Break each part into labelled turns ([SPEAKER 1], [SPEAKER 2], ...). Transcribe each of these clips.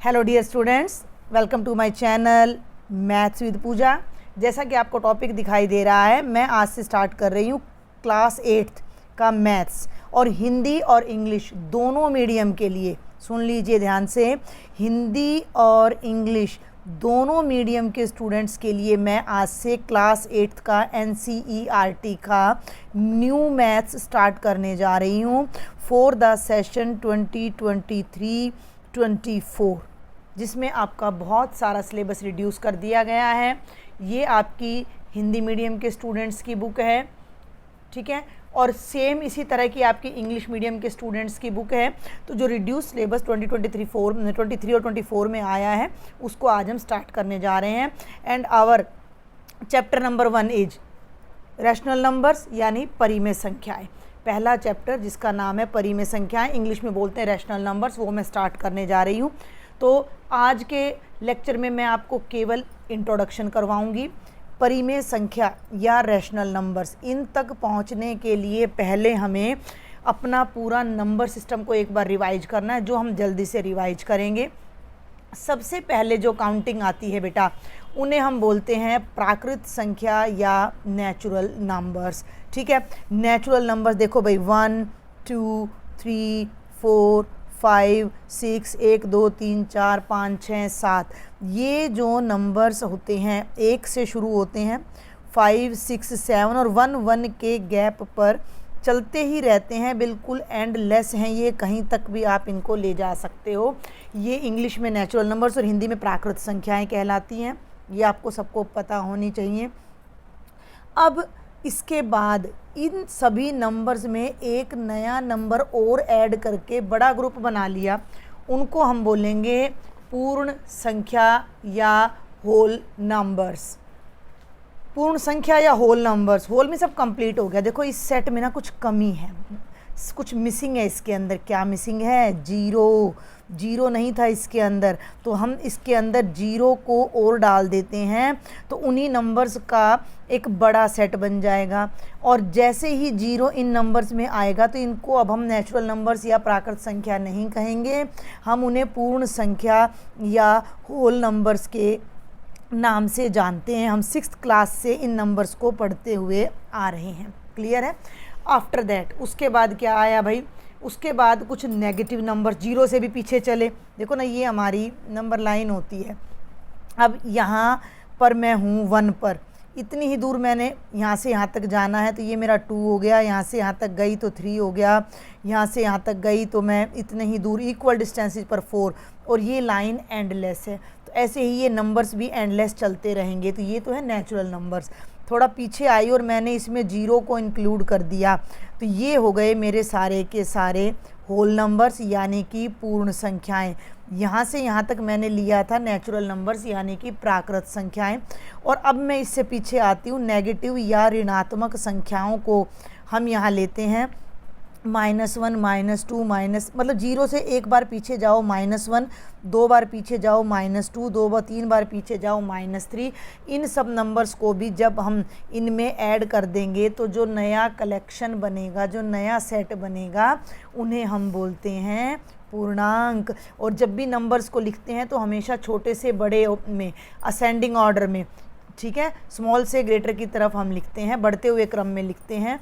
[SPEAKER 1] Hello dear students, welcome to my channel maths with Pooja. जैसा कि आपको टॉपिक दिखाई दे रहा है, मैं आज से स्टार्ट कर रही हूँ क्लास 8th का मैथ्स और हिंदी और इंग्लिश दोनों मीडियम के लिए। सुन लीजिए ध्यान से, हिंदी और इंग्लिश दोनों मीडियम के स्टूडेंट्स के लिए मैं आज से क्लास 8th का NCERT का न्यू मैथ्स स्टार्ट करने जा रही हूँ फॉर द सेशन 2023-24, जिसमें आपका बहुत सारा सिलेबस रिड्यूस कर दिया गया है। ये आपकी हिंदी मीडियम के स्टूडेंट्स की बुक है, ठीक है, और सेम इसी तरह की आपकी इंग्लिश मीडियम के स्टूडेंट्स की बुक है। तो जो रिड्यूस सिलेबस 2023 और 24 में आया है, उसको आज हम स्टार्ट करने जा रहे हैं। And our chapter number 1 is rational numbers, यानी परिमेय संख्याएं। पहला चैप्टर जिसका नाम है परिमेय संख्याएं, इंग्लिश में बोलते हैं रैशनल नंबर्स, वो मैं स्टार्ट करने जा रही हूँ। तो आज के लेक्चर में मैं आपको केवल इंट्रोडक्शन करवाऊंगी। परिमेय संख्या या रैशनल नंबर्स, इन तक पहुंचने के लिए पहले हमें अपना पूरा नंबर सिस्टम को एक बार रिवाइज करना है, जो हम जल्दी से रिवाइज करेंगे। सबसे पहले जो काउंटिंग आती है बेटा, उन्हें हम बोलते हैं प्राकृत संख्या या नेचुरल नंबर्स, ठीक है। नेचुरल नंबर्स देखो भाई, 1 2 3 4 5 6 1 2 3 4 5 6 7, ये जो नंबर्स होते हैं एक से शुरू होते हैं, 5 6 7 और 1 के गैप पर चलते ही रहते हैं, बिल्कुल एंडलेस हैं ये, कहीं तक भी आप इनको ले जा सकते हो। ये इंग्लिश में नेचुरल नंबर्स और हिंदी में प्राकृत संख्याएं कहलाती हैं। ये आपको सबको पता होनी चाहिए। अब इसके बाद इन सभी नंबर्स में एक नया नंबर और ऐड करके बड़ा ग्रुप बना लिया, उनको हम बोलेंगे पूर्ण संख्या या होल नंबर्स। पूर्ण संख्या या होल नंबर्स, होल में सब कंप्लीट हो गया। देखो इस सेट में ना कुछ कमी है, कुछ मिसिंग है इसके अंदर। क्या मिसिंग है? जीरो नहीं था इसके अंदर, तो हम इसके अंदर जीरो को और डाल देते हैं, तो उन्हीं नंबर्स का एक बड़ा सेट बन जाएगा। और जैसे ही जीरो इन नंबर्स में आएगा, तो इनको अब हम नेचुरल नंबर्स या प्राकृत संख्या नहीं कहेंगे, हम उन्हें पूर्ण संख्या या होल नंबर्स के नाम से जानते हैं। हम 6th क्लास से इन नंबर्स को पढ़ते हुए आ रहे हैं। क्लियर है? आफ्टर दैट उसके बाद क्या आया भाई? उसके बाद कुछ नेगेटिव नंबर, जीरो से भी पीछे चले। देखो ना, ये हमारी नंबर लाइन होती है। अब यहाँ पर मैं हूँ 1 पर, इतनी ही दूर मैंने यहाँ से यहाँ तक जाना है, तो ये मेरा 2 हो गया। यहाँ से यहाँ तक गई तो 3 हो गया। यहाँ से यहाँ तक गई तो मैं इतने ही दूर, इक्वल डिस्टेंसेस पर 4, और ये लाइन एंडलेस है। तो ऐसे ही ये नंबर्स भी एंडलेस चलते रहेंगे। तो ये तो है नेचुरल नंबर्स। थोड़ा पीछे आई और मैंने इसमें जीरो को इंक्लूड कर दिया, तो ये हो गए मेरे सारे के सारे होल नंबर्स, यानी कि पूर्ण संख्याएं। यहाँ से यहाँ तक मैंने लिया था नेचुरल नंबर्स, यानी कि प्राकृत संख्याएं। और अब मैं इससे पीछे आती हूँ, नेगेटिव या ऋणात्मक संख्याओं को हम यहाँ लेते हैं -1 -2 मतलब जीरो से एक बार पीछे जाओ -1, 2 बार पीछे जाओ -2, 3 बार पीछे जाओ -3। इन सब नंबर्स को भी जब हम इनमें ऐड कर देंगे, तो जो नया कलेक्शन बनेगा, जो नया सेट बनेगा, उन्हें हम बोलते हैं पूर्णांक। और जब भी नंबर्स को लिखते हैं तो हमेशा छोटे से बड़े में, असेंडिंग ऑर्डर में, ठीक है, स्मॉल से ग्रेटर की तरफ हम लिखते हैं, बढ़ते हुए क्रम में लिखते हैं।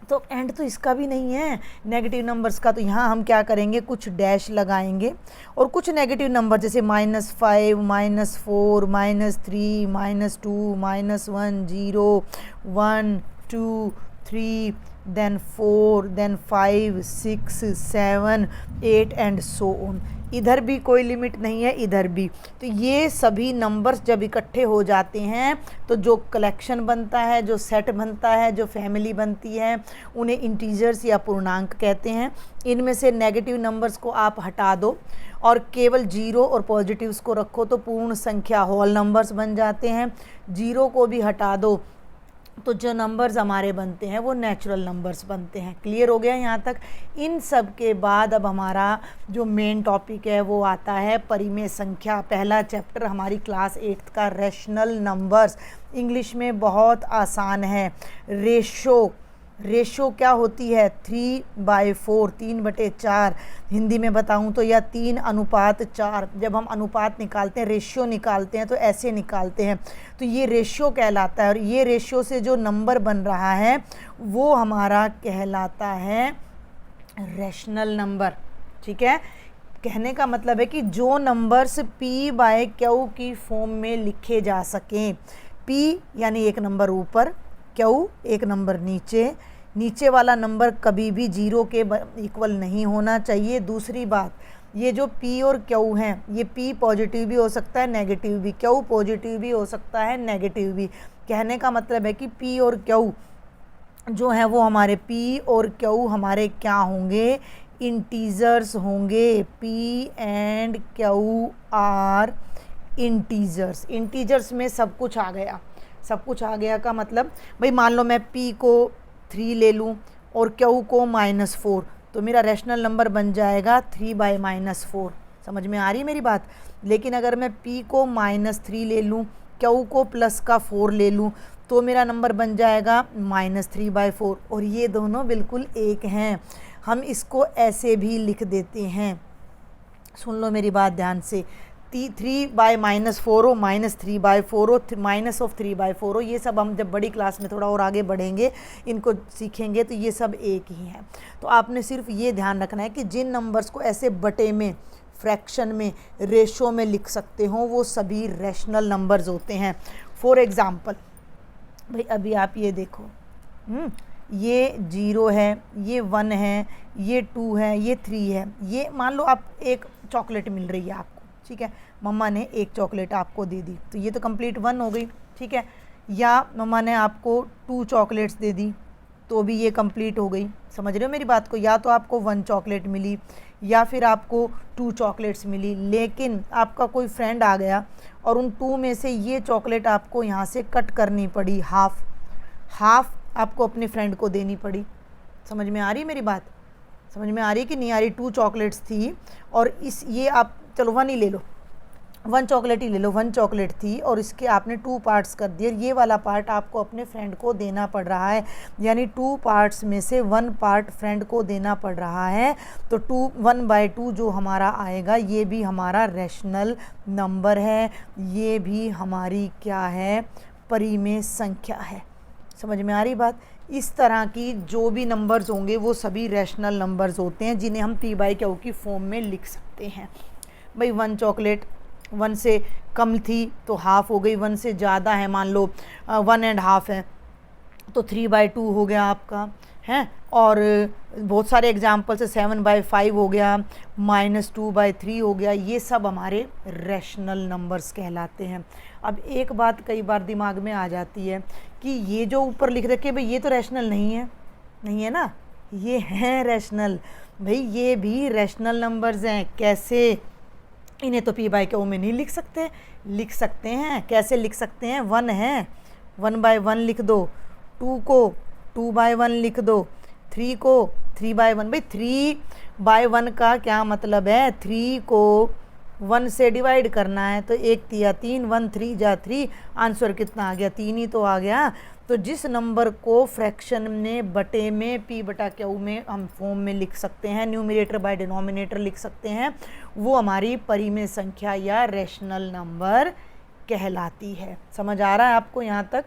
[SPEAKER 1] तो एंड तो इसका भी नहीं है नेगेटिव नंबर्स का, तो यहाँ हम क्या करेंगे, कुछ डैश लगाएंगे। और कुछ नेगेटिव नंबर जैसे -5 -4 -3 -2 -1 0 1 2 3 then 4 then 5 6 7 8 and so on. इधर भी कोई लिमिट नहीं है, इधर भी। तो ये सभी नंबर्स जब इकट्ठे हो जाते हैं, तो जो कलेक्शन बनता है, जो सेट बनता है, जो फैमिली बनती है, उन्हें इंटीजर्स या पूर्णांक कहते हैं। इनमें से नेगेटिव नंबर्स को आप हटा दो और केवल जीरो और पॉजिटिव्स को रखो, तो पूर्ण संख्या होल नंबर्स बन जाते हैं। जीरो को भी हटा दो, तो जो नंबर्स हमारे बनते हैं वो नेचुरल नंबर्स बनते हैं। क्लियर हो गया यहाँ तक? इन सब के बाद अब हमारा जो मेन टॉपिक है वो आता है परिमेय संख्या। पहला चैप्टर हमारी क्लास 8th का रैशनल नंबर्स, इंग्लिश में बहुत आसान है, रेशो क्या होती है 3/4, 3/4। हिंदी में बताऊं तो या 3:4। जब हम अनुपात निकालते हैं, रेशियो निकालते हैं तो ऐसे निकालते हैं, तो ये रेशियो कहलाता है। और ये रेशियो से जो नंबर बन रहा है वो हमारा कहलाता है रैशनल नंबर। ठीक है, कहने का मतलब है कि जो नंबर्स P/Q की फॉर्म में लिखे जा सकें, P यानी एक नंबर ऊपर, Q एक नंबर नीचे, नीचे वाला नंबर कभी भी 0 के इक्वल नहीं होना चाहिए। दूसरी बात, ये जो P और Q हैं, ये P पॉजिटिव भी हो सकता है, नेगेटिव भी, Q पॉजिटिव भी हो सकता है, नेगेटिव भी। कहने का मतलब है कि P और Q जो है वो हमारे P और Q हमारे क्या होंगे, इंटीजर्स होंगे। P and Q are integers. Integers में सब कुछ आ गया। सब कुछ आ गया का मतलब, भाई मान लो मैं P को 3 ले लूँ और Q को -4, तो मेरा रैशनल नंबर बन जाएगा 3/-4। समझ में आ रही है मेरी बात। लेकिन अगर मैं P को -3 ले लूँ, Q को +4 ले लूँ, तो मेरा नंबर बन जाएगा -3/4। और ये दोनों बिल्कुल एक हैं। हम इसको ऐसे भी लिख देते हैं, सुन लो मेरी बात ध्यान से। 3/-4 हो, -3/4 हो, -3/4 हो, ये सब हम जब बड़ी क्लास में थोड़ा और आगे बढ़ेंगे, इनको सीखेंगे, तो ये सब एक ही हैं। तो आपने सिर्फ ये ध्यान रखना है कि जिन नंबर्स को ऐसे बटे में, फ्रैक्शन में, रेशो में लिख सकते हो, वो सभी रैशनल नंबर्स होते हैं। फॉर एग्ज़ाम्पल, भाई अभी आप ये देखो, ये 0 है, ये 1 है, ये 2 है, ये 3 है। ये मान लो आप एक चॉकलेट मिल रही है आपको, ठीक है, मम्मा ने एक चॉकलेट आपको दे दी, तो ये तो कंप्लीट 1 हो गई। ठीक है, या मम्मा ने आपको 2 चॉकलेट्स दे दी, तो भी ये कंप्लीट हो गई। समझ रहे हो मेरी बात को। या तो आपको 1 चॉकलेट मिली या फिर आपको 2 चॉकलेट्स मिली, लेकिन आपका कोई फ्रेंड आ गया और उन 2 में से ये चॉकलेट आपको यहाँ से कट करनी पड़ी, हाफ आपको अपने फ्रेंड को देनी पड़ी। समझ में आ रही है मेरी बात। समझ में आ रही है कि नहीं आ रही। 2 चॉकलेट्स थी और ये आप चलो 1 ही ले लो, 1 चॉकलेट ही ले लो। 1 चॉकलेट थी और इसके आपने 2 पार्ट्स कर दिए, ये वाला पार्ट आपको अपने फ्रेंड को देना पड़ रहा है, यानी 2 पार्ट्स में से 1 पार्ट फ्रेंड को देना पड़ रहा है। तो 1/2 जो हमारा आएगा, ये भी हमारा रैशनल नंबर है, ये भी हमारी क्या है, परिमेय संख्या है। समझ में आ रही बात। इस तरह की जो भी नंबर्स होंगे वो सभी रैशनल नंबर्स होते हैं, जिन्हें हम P/Q की फॉर्म में लिख सकते हैं। भाई 1 चॉकलेट 1 से कम थी तो हाफ हो गई, 1 से ज़्यादा है, मान लो 1.5 है, तो 3/2 हो गया आपका, है। और बहुत सारे एग्जाम्पल से 7/5 हो गया, -2/3 हो गया। ये सब हमारे रैशनल नंबर्स कहलाते हैं। अब एक बात कई बार दिमाग में आ जाती है कि ये जो ऊपर लिख रखे भाई, ये तो रैशनल नहीं है, नहीं है ना, ये हैं रैशनल। भाई ये भी रैशनल नंबर्स हैं। कैसे? इन्हें तो P/Q में नहीं लिख सकते। लिख सकते हैं। कैसे लिख सकते हैं? 1 है, 1/1 लिख दो, 2 को 2/1 लिख दो, 3 को 3/1। भाई 3/1 का क्या मतलब है? 3 को 1 से डिवाइड करना है, तो 1 3 3, 1 3 जा 3, आंसर कितना आ गया? 3 ही तो आ गया। तो जिस नंबर को फ्रैक्शन में, बटे में, P/Q में हम फॉर्म में लिख सकते हैं, न्यूमरेटर बाय डिनोमिनेटर लिख सकते हैं, वो हमारी परिमेय संख्या या रैशनल नंबर कहलाती है। समझ आ रहा है आपको यहाँ तक?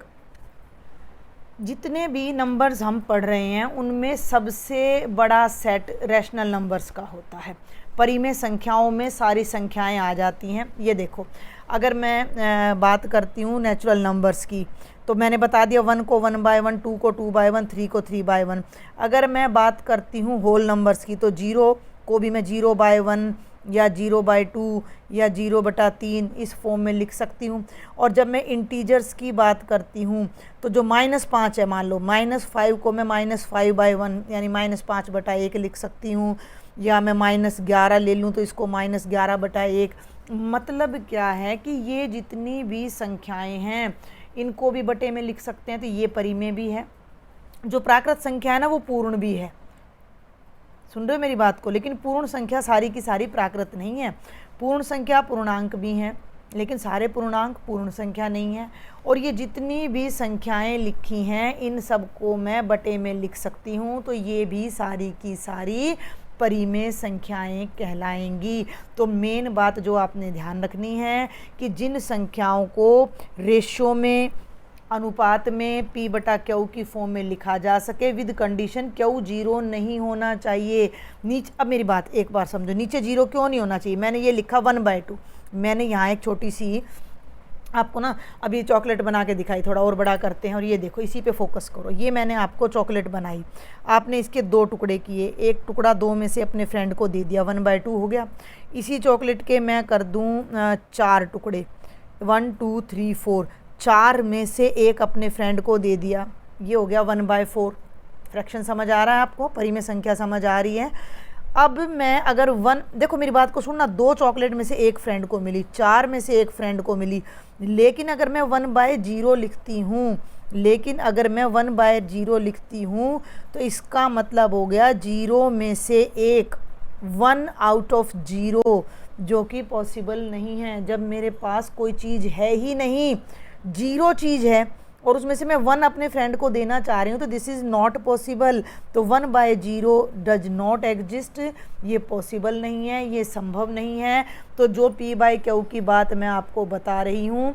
[SPEAKER 1] जितने भी नंबर्स हम पढ़ रहे हैं उनमें सबसे बड़ा सेट रैशनल नंबर्स का होता है। परिमेय संख्याओं में सारी संख्याएं आ जाती हैं। ये देखो, अगर मैं बात करती हूँ नेचुरल नंबर्स की, तो मैंने बता दिया 1 को 1/1, 2 को 2/1, 3 को 3/1। अगर मैं बात करती हूँ होल नंबर्स की, तो 0 को भी मैं 0/1 या 0/2 या 0/3 इस फॉर्म में लिख सकती हूँ। और जब मैं इंटीजर्स की बात करती हूँ, तो जो -5 है, मान लो -5 को मैं -5/1 यानी -5/1 लिख सकती हूँ। या मैं -11 ले लूँ तो इसको -11/1। मतलब क्या है कि ये जितनी भी संख्याएं हैं इनको भी बटे में लिख सकते हैं, तो ये परिमेय भी है। जो प्राकृत संख्या है ना, वो पूर्ण भी है। सुन रहे हो मेरी बात को? लेकिन पूर्ण संख्या सारी की सारी प्राकृत नहीं है। पूर्ण संख्या पूर्णांक भी हैं, लेकिन सारे पूर्णांक पूर्ण संख्या नहीं है। और ये जितनी भी संख्याएं लिखी हैं इन सबको मैं बटे में लिख सकती हूँ, तो ये भी सारी की सारी परिमेय संख्याएं कहलाएंगी। तो मेन बात जो आपने ध्यान रखनी है कि जिन संख्याओं को रेशियो में, अनुपात में P बटा Q की फॉर्म में लिखा जा सके विद कंडीशन Q जीरो नहीं होना चाहिए। अब मेरी बात एक बार समझो, नीचे जीरो क्यों नहीं होना चाहिए? मैंने ये लिखा 1/2, मैंने यहाँ एक छोटी सी आपको ना अभी चॉकलेट बना के दिखाई, थोड़ा और बड़ा करते हैं और ये देखो, इसी पे फोकस करो। ये मैंने आपको चॉकलेट बनाई, आपने इसके 2 टुकड़े किए, एक टुकड़ा 2 में से अपने फ्रेंड को दे दिया, 1/2 हो गया। इसी चॉकलेट के मैं कर दूँ 4 टुकड़े, 1 2 3 4, 4 में से एक अपने फ्रेंड को दे दिया, ये हो गया 1/4। फ्रैक्शन समझ आ रहा है आपको? परिमेय संख्या समझ आ रही है? अब मैं अगर देखो मेरी बात को सुनना, 2 चॉकलेट में से एक फ्रेंड को मिली, 4 में से एक फ्रेंड को मिली, लेकिन अगर मैं 1/0 लिखती हूँ, तो इसका मतलब हो गया 0 में से एक, 1 आउट ऑफ 0, जो कि पॉसिबल नहीं है जब मेरे पास कोई चीज़ है ही नहीं, 0 चीज़ है और उसमें से मैं 1 अपने फ्रेंड को देना चाह रही हूँ, तो दिस इज़ नॉट पॉसिबल। तो 1/0 डज नॉट एग्जिस्ट, ये पॉसिबल नहीं है, ये संभव नहीं है। तो जो P/Q की बात मैं आपको बता रही हूँ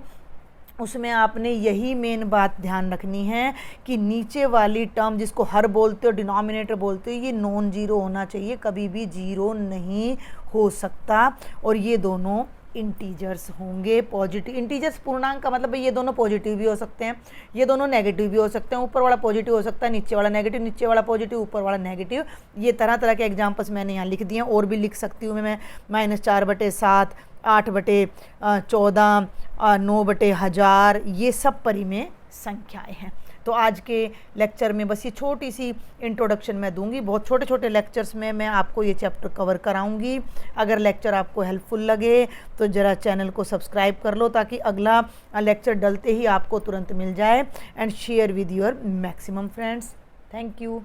[SPEAKER 1] उसमें आपने यही मेन बात ध्यान रखनी है कि नीचे वाली टर्म जिसको हर बोलते हो, डिनोमिनेटर बोलते हो, ये नॉन जीरो होना चाहिए, कभी भी जीरो नहीं हो सकता। और ये दोनों इंटीजर्स होंगे, पॉजिटिव। इंटीजर्स पूर्णांक का मतलब ये दोनों पॉजिटिव भी हो सकते हैं, ये दोनों नेगेटिव भी हो सकते हैं। ऊपर वाला पॉजिटिव हो सकता है, नीचे वाला नेगेटिव, नीचे वाला पॉजिटिव, ऊपर वाला नेगेटिव। ये तरह तरह के एग्जांपल्स मैंने यहाँ लिख दिए हैं, और भी लिख सकती हूँ मैं -4/7, 8/14, 9/1000, ये सब परिमेय संख्याएं हैं। तो आज के लेक्चर में बस ये छोटी सी इंट्रोडक्शन मैं दूंगी, बहुत छोटे छोटे लेक्चर्स में मैं आपको ये चैप्टर कवर कराऊंगी। अगर लेक्चर आपको हेल्पफुल लगे तो ज़रा चैनल को सब्सक्राइब कर लो, ताकि अगला लेक्चर डलते ही आपको तुरंत मिल जाए। And share with your maximum friends. Thank you.